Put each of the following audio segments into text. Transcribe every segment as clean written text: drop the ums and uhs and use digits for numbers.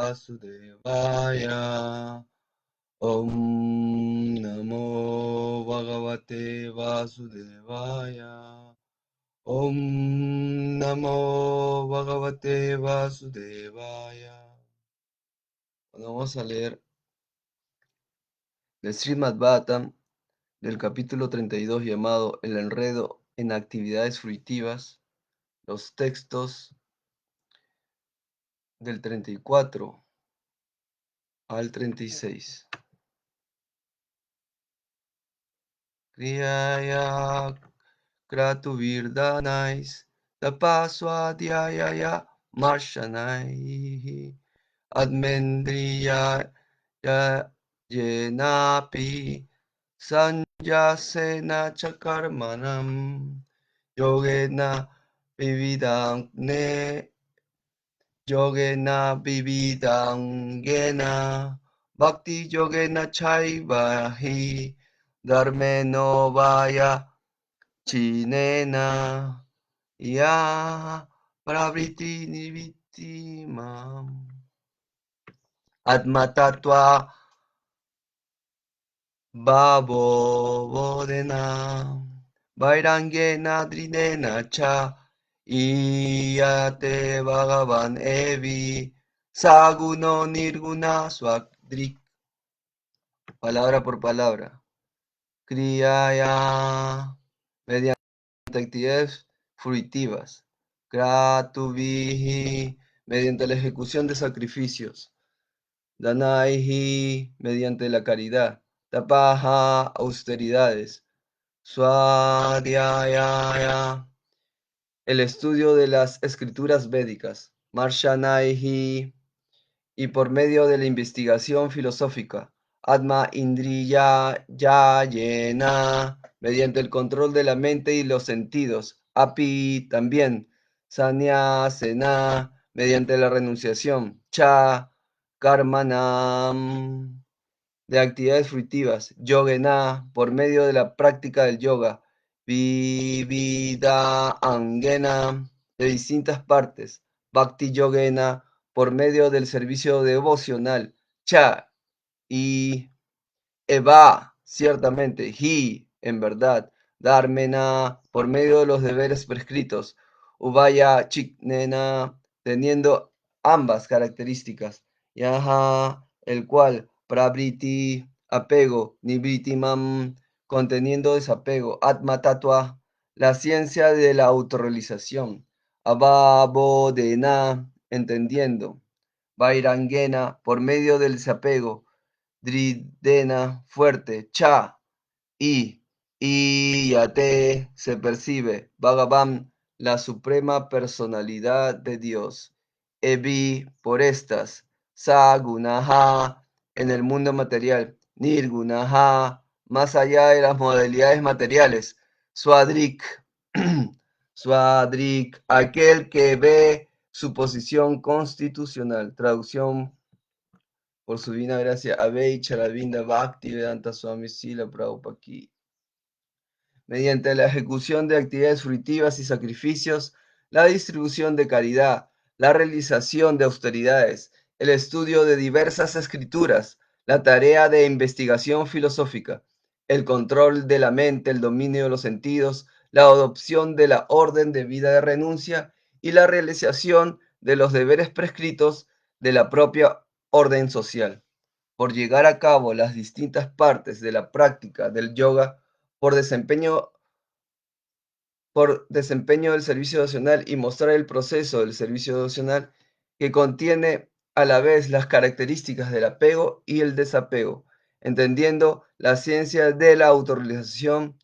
Vasudevaya. Om Namo Bhagavate Vasudevaya. Om Namo Bhagavate Vasudevaya. Bueno, vamos a leer el Srimad Bhattam del capítulo 32 llamado El enredo en actividades fruitivas, los textos del 34 al 36. Kriyaya Kratuvirdanais Tapaswadhyaya Marshanai Admendriya Jenapi Sanjasena Chakarmanam Yogena Vividangena Bhakti Yogena Chaivahi Dharmeno Vaya Chinena Ya Pravriti Nivittimam Atmatatva Bhavo Vodena Vairangena Drinena Cha Iyate Bhagavan Evi Saguno Nirguna Swadrik. Palabra por palabra. Kriyaya, mediante actividades fruitivas. Kratuvihi, mediante la ejecución de sacrificios. Danaihi, mediante la caridad. Tapaha, austeridades. Swadhyaya, el estudio de las escrituras védicas. Marshanaihi, y por medio de la investigación filosófica. Atma Indriya Yayena, mediante el control de la mente y los sentidos. Api, también. Sanyasena, mediante la renunciación. Cha, Karmanam, de actividades fruitivas. Yogena, por medio de la práctica del yoga. Vivida Angena, de distintas partes. Bhakti Yogena, por medio del servicio devocional. Cha, y Eva, ciertamente. Hi, en verdad. Dharmena, por medio de los deberes prescritos. Ubaya Chiknena, teniendo ambas características. Yaha, el cual. Pravriti, apego. Nivritimam, conteniendo desapego. Atma Tatua, la ciencia de la autorrealización. Abhabodena, entendiendo. Vairangena, por medio del desapego. Dridena, fuerte. Cha, y Yate, se percibe. Bhagavan, la suprema personalidad de Dios. Evi, por estas. Sagunaha, en el mundo material. Nirgunaha, más allá de las modalidades materiales. Swadrik, Swadrik, aquel que ve su posición constitucional. Traducción por su divina gracia, Abhay Charavinda Bhakti Vedanta Swami Sila Prabhupada Ki. Mediante la ejecución de actividades fruitivas y sacrificios, la distribución de caridad, la realización de austeridades, el estudio de diversas escrituras, la tarea de investigación filosófica, el control de la mente, el dominio de los sentidos, la adopción de la orden de vida de renuncia y la realización de los deberes prescritos de la propia orden social. Por llegar a cabo las distintas partes de la práctica del yoga, por desempeño del servicio devocional y mostrar el proceso del servicio devocional que contiene a la vez las características del apego y el desapego, entendiendo la ciencia de la autorrealización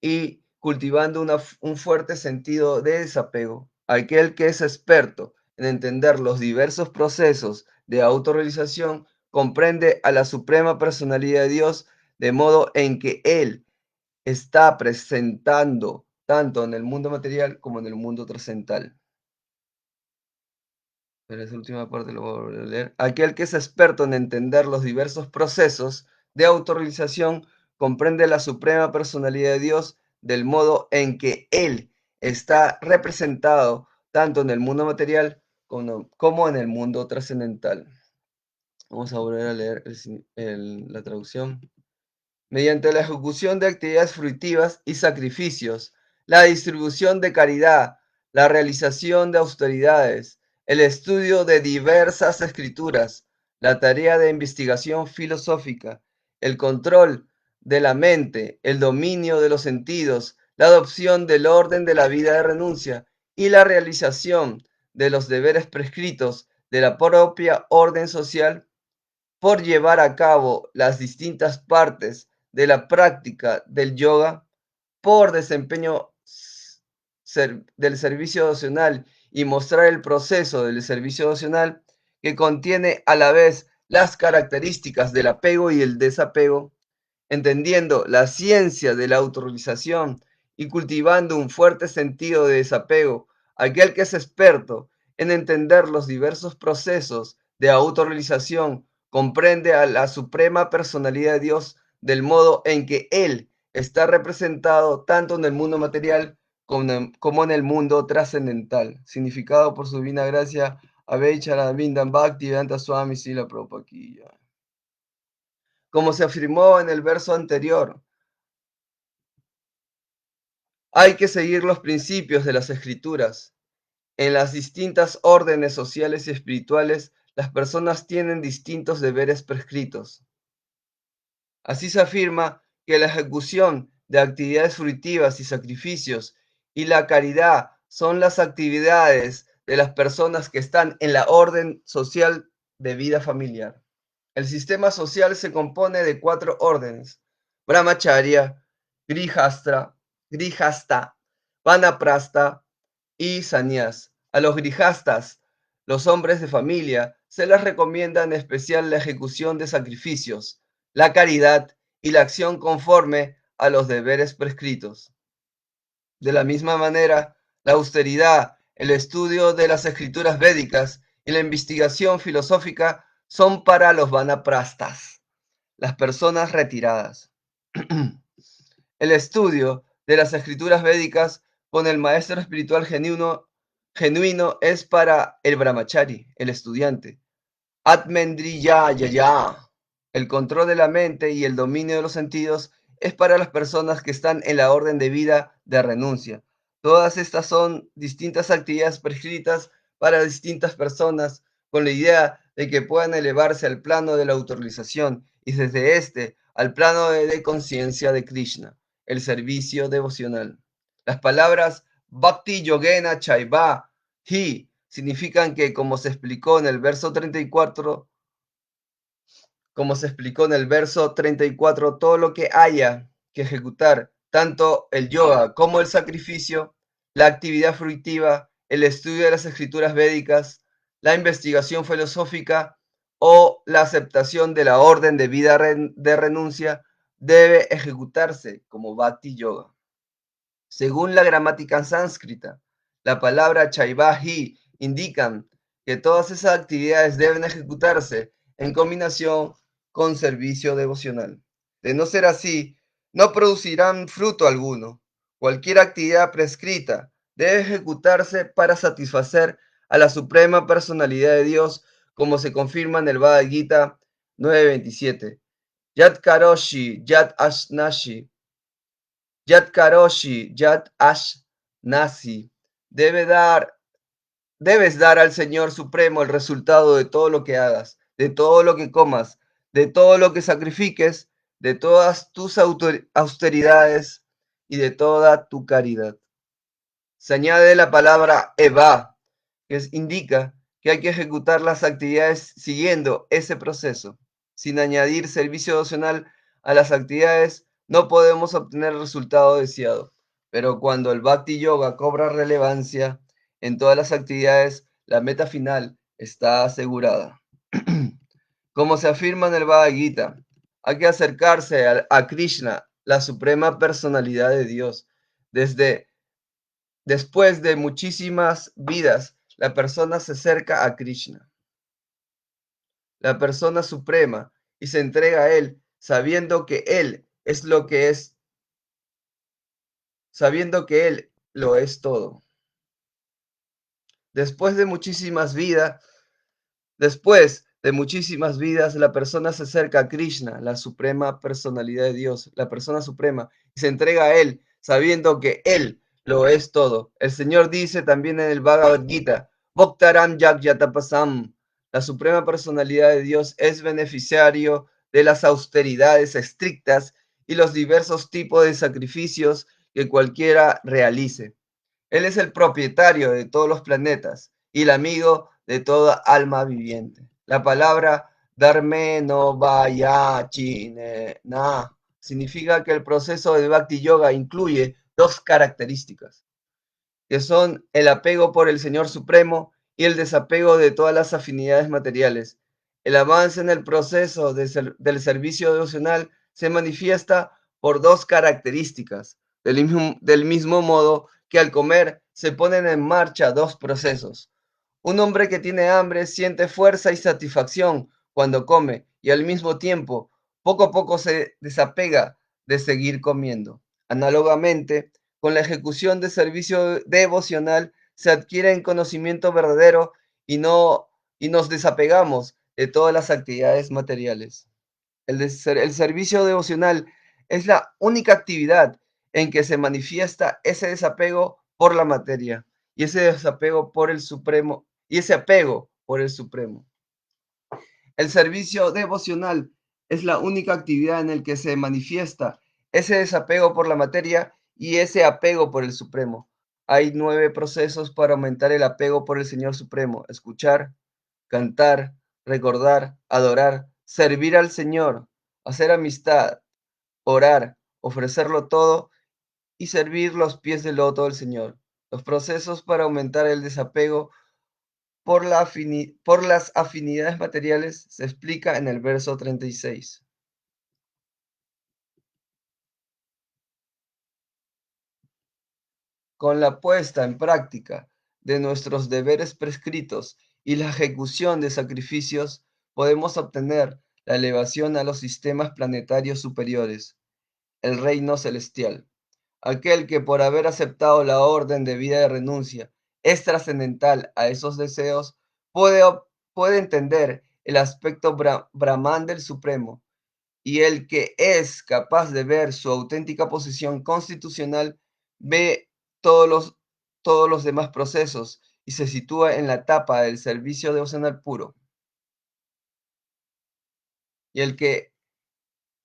y cultivando un fuerte sentido de desapego. Aquel que es experto en entender los diversos procesos de autorrealización comprende a la suprema personalidad de Dios, de modo en que Él está presentando tanto en el mundo material como en el mundo trascendental. Pero esa última parte lo voy a volver a leer. Aquel que es experto en entender los diversos procesos de autorrealización comprende la suprema personalidad de Dios del modo en que Él está representado tanto en el mundo material como en el mundo trascendental. Vamos a volver a leer la traducción. Mediante la ejecución de actividades fruitivas y sacrificios, la distribución de caridad, la realización de austeridades, el estudio de diversas escrituras, la tarea de investigación filosófica, el control de la mente, el dominio de los sentidos, la adopción del orden de la vida de renuncia y la realización de los deberes prescritos de la propia orden social por llevar a cabo las distintas partes de la práctica del yoga por desempeño del servicio devocional y mostrar el proceso del servicio devocional que contiene a la vez las características del apego y el desapego, entendiendo la ciencia de la autorrealización y cultivando un fuerte sentido de desapego, aquel que es experto en entender los diversos procesos de autorrealización comprende a la suprema personalidad de Dios del modo en que Él está representado tanto en el mundo material como en el mundo trascendental. Significado por su divina gracia, Abhechara Vindam Bhakti Vedanta Swami Sila Prabhupada Ki Jai. Como se afirmó en el verso anterior, hay que seguir los principios de las escrituras. En las distintas órdenes sociales y espirituales, las personas tienen distintos deberes prescritos. Así se afirma que la ejecución de actividades fruitivas y sacrificios y la caridad son las actividades de las personas que están en la orden social de vida familiar. El sistema social se compone de 4 órdenes: Brahmacharya, Grihasta, Vanaprastha y Sannyas. A los Grihastas, los hombres de familia, se les recomienda en especial la ejecución de sacrificios, la caridad y la acción conforme a los deberes prescritos. De la misma manera, la austeridad, el estudio de las escrituras védicas y la investigación filosófica son para los vanaprastas, las personas retiradas. El estudio de las escrituras védicas con el maestro espiritual genuino es para el brahmachari, el estudiante. Atmendriyaya, el control de la mente y el dominio de los sentidos es para las personas que están en la orden de vida de renuncia. Todas estas son distintas actividades prescritas para distintas personas con la idea de que puedan elevarse al plano de la autorrealización y desde este al plano de conciencia de Krishna, el servicio devocional. Las palabras Bhakti Yogena Chaiva Hi significan que, como se explicó en el verso 34, todo lo que haya que ejecutar, tanto el yoga como el sacrificio, la actividad fruitiva, el estudio de las escrituras védicas, la investigación filosófica o la aceptación de la orden de vida de renuncia, debe ejecutarse como Bhakti Yoga. Según la gramática sánscrita, la palabra chaivaji indican que todas esas actividades deben ejecutarse en combinación con servicio devocional. De no ser así, no producirán fruto alguno. Cualquier actividad prescrita debe ejecutarse para satisfacer a la suprema personalidad de Dios, como se confirma en el Bhagavad Gita 9.27. Yat karoshi, yat ashnashi, Yat Karoshi, Yat Ash Nasi. Debes dar al Señor Supremo el resultado de todo lo que hagas, de todo lo que comas, de todo lo que sacrifiques, de todas tus austeridades y de toda tu caridad. Se añade la palabra Eva, que indica que hay que ejecutar las actividades siguiendo ese proceso. Sin añadir servicio devocional a las actividades, no podemos obtener el resultado deseado. Pero cuando el Bhakti Yoga cobra relevancia en todas las actividades, la meta final está asegurada. Como se afirma en el Bhagavad Gita, hay que acercarse a Krishna, la suprema personalidad de Dios. Después de muchísimas vidas, la persona se acerca a Krishna, la persona suprema, y se entrega a Él, sabiendo que Él es lo que es, sabiendo que Él lo es todo. Después de muchísimas vidas, después de muchísimas vidas, la persona se acerca a Krishna, la suprema personalidad de Dios, la persona suprema, y se entrega a Él, sabiendo que Él lo es todo. El Señor dice también en el Bhagavad Gita, Bhaktaram Yagyatapasam, la suprema personalidad de Dios es beneficiario de las austeridades estrictas y los diversos tipos de sacrificios que cualquiera realice. Él es el propietario de todos los planetas y el amigo de toda alma viviente. La palabra Dharme no vaya chine na significa que el proceso de Bhakti Yoga incluye dos características, que son el apego por el Señor Supremo y el desapego de todas las afinidades materiales. El avance en el proceso del servicio devocional se manifiesta por dos características, del mismo modo que al comer se ponen en marcha dos procesos. Un hombre que tiene hambre siente fuerza y satisfacción cuando come y al mismo tiempo, poco a poco se desapega de seguir comiendo. Análogamente, con la ejecución de servicio devocional se adquiere un conocimiento verdadero y, no, y nos desapegamos de todas las actividades materiales. El servicio devocional es la única actividad en que se manifiesta ese desapego por la materia y ese desapego por el Supremo y ese apego por el Supremo. El servicio devocional es la única actividad en la que se manifiesta ese desapego por la materia y ese apego por el Supremo. Hay 9 procesos para aumentar el apego por el Señor Supremo: escuchar, cantar, recordar, adorar, servir al Señor, hacer amistad, orar, ofrecerlo todo y servir los pies del loto del Señor. Los procesos para aumentar el desapego por las afinidades materiales se explica en el verso 36. Con la puesta en práctica de nuestros deberes prescritos y la ejecución de sacrificios, podemos obtener la elevación a los sistemas planetarios superiores, el reino celestial. Aquel que por haber aceptado la orden de vida de renuncia es trascendental a esos deseos, puede, puede entender el aspecto Brahman del Supremo, y el que es capaz de ver su auténtica posición constitucional ve todos los, todos los demás procesos y se sitúa en la etapa del servicio devocional puro. Y el que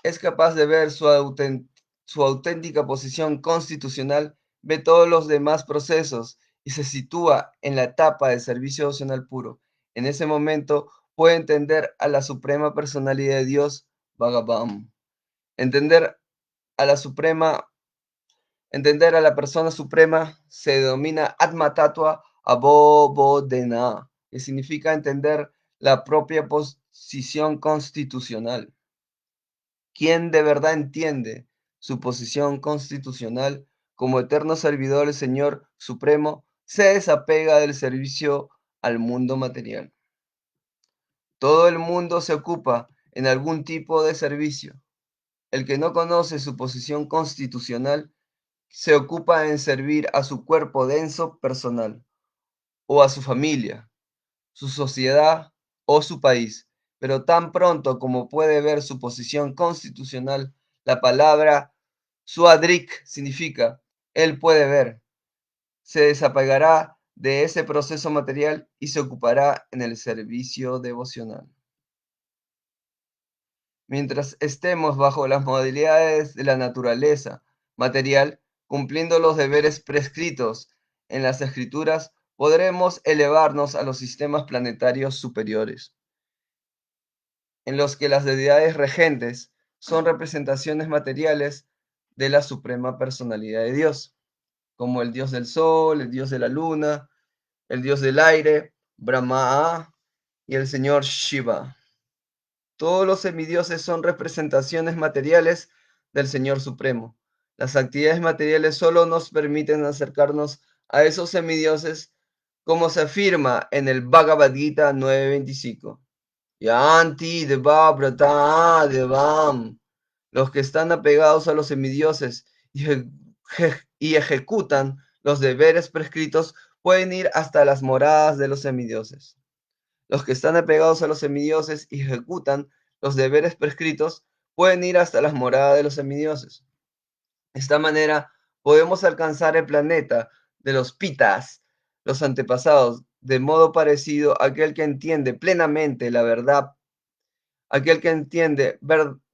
es capaz de ver su auténtica posición constitucional ve todos los demás procesos y se sitúa en la etapa del servicio devocional puro. En ese momento puede entender a la suprema personalidad de Dios, Bhagavam. Entender a la suprema Entender a la persona suprema se denomina Atma Tattva Abodhena, que significa entender la propia posición constitucional. Quien de verdad entiende su posición constitucional como eterno servidor del Señor Supremo, se desapega del servicio al mundo material. Todo el mundo se ocupa en algún tipo de servicio. El que no conoce su posición constitucional se ocupa en servir a su cuerpo denso personal, o a su familia, su sociedad o su país, pero tan pronto como puede ver su posición constitucional, la palabra suadrik significa él puede ver, se desapegará de ese proceso material y se ocupará en el servicio devocional. Mientras estemos bajo las modalidades de la naturaleza material, cumpliendo los deberes prescritos en las escrituras, podremos elevarnos a los sistemas planetarios superiores, en los que las deidades regentes son representaciones materiales de la suprema personalidad de Dios, como el dios del sol, el dios de la luna, el dios del aire, Brahma y el señor Shiva. Todos los semidioses son representaciones materiales del Señor Supremo. Las actividades materiales solo nos permiten acercarnos a esos semidioses, como se afirma en el Bhagavad Gita 9:25. Yanti deva brata devam. Los que están apegados a los semidioses y ejecutan los deberes prescritos pueden ir hasta las moradas de los semidioses. Los que están apegados a los semidioses y ejecutan los deberes prescritos pueden ir hasta las moradas de los semidioses. De esta manera podemos alcanzar el planeta de los pitas, los antepasados, de modo parecido a aquel que entiende plenamente la verdad, aquel que entiende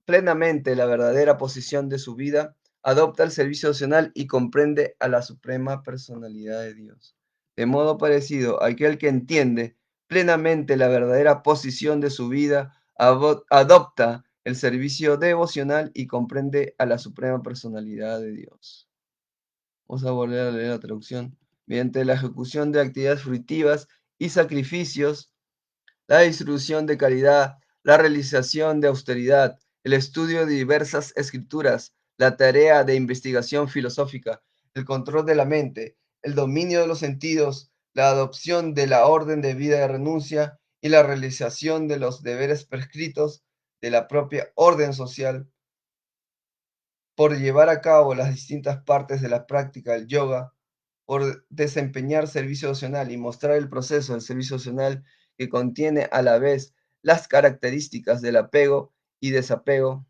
plenamente la verdadera posición de su vida, adopta el servicio opcional y comprende a la suprema personalidad de Dios. De modo parecido, aquel que entiende plenamente la verdadera posición de su vida, adopta el servicio devocional y comprende a la suprema personalidad de Dios. Vamos a volver a leer la traducción. Mediante la ejecución de actividades fruitivas y sacrificios, la distribución de caridad, la realización de austeridad, el estudio de diversas escrituras, la tarea de investigación filosófica, el control de la mente, el dominio de los sentidos, la adopción de la orden de vida de renuncia y la realización de los deberes prescritos de la propia orden social, por llevar a cabo las distintas partes de la práctica del yoga, por desempeñar servicio opcional y mostrar el proceso del servicio opcional que contiene a la vez las características del apego y desapego,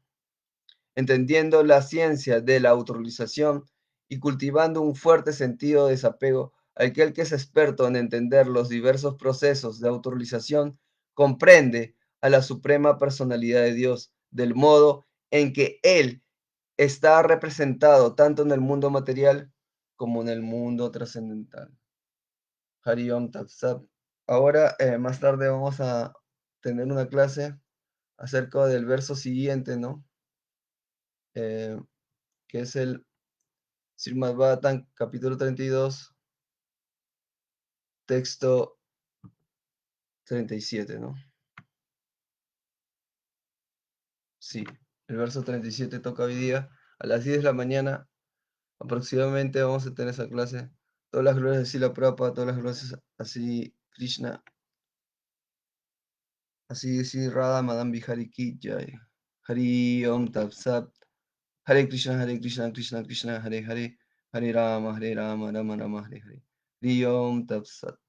entendiendo la ciencia de la autorización y cultivando un fuerte sentido de desapego. Aquel que es experto en entender los diversos procesos de autorización comprende a la suprema personalidad de Dios, del modo en que Él está representado tanto en el mundo material como en el mundo trascendental. Hari Om Tat Sat. Ahora, más tarde vamos a tener una clase acerca del verso siguiente, ¿no? Eh, que es el Srimad Bhagavatam, capítulo 32, texto 37, ¿no? Sí, el verso 37 toca hoy día a las 10 de la mañana. Aproximadamente vamos a tener esa clase. Todas las glorias de Sila Prabhupada, todas las glorias así Krishna. Así decir Radha Madam Bihari Ki Jai. Hari Om Tat Sat. Hare Krishna, Krishna Krishna, Hare Hare. Hare Rama, Rama Rama, Hare Hare. Hari Om Tat Sat.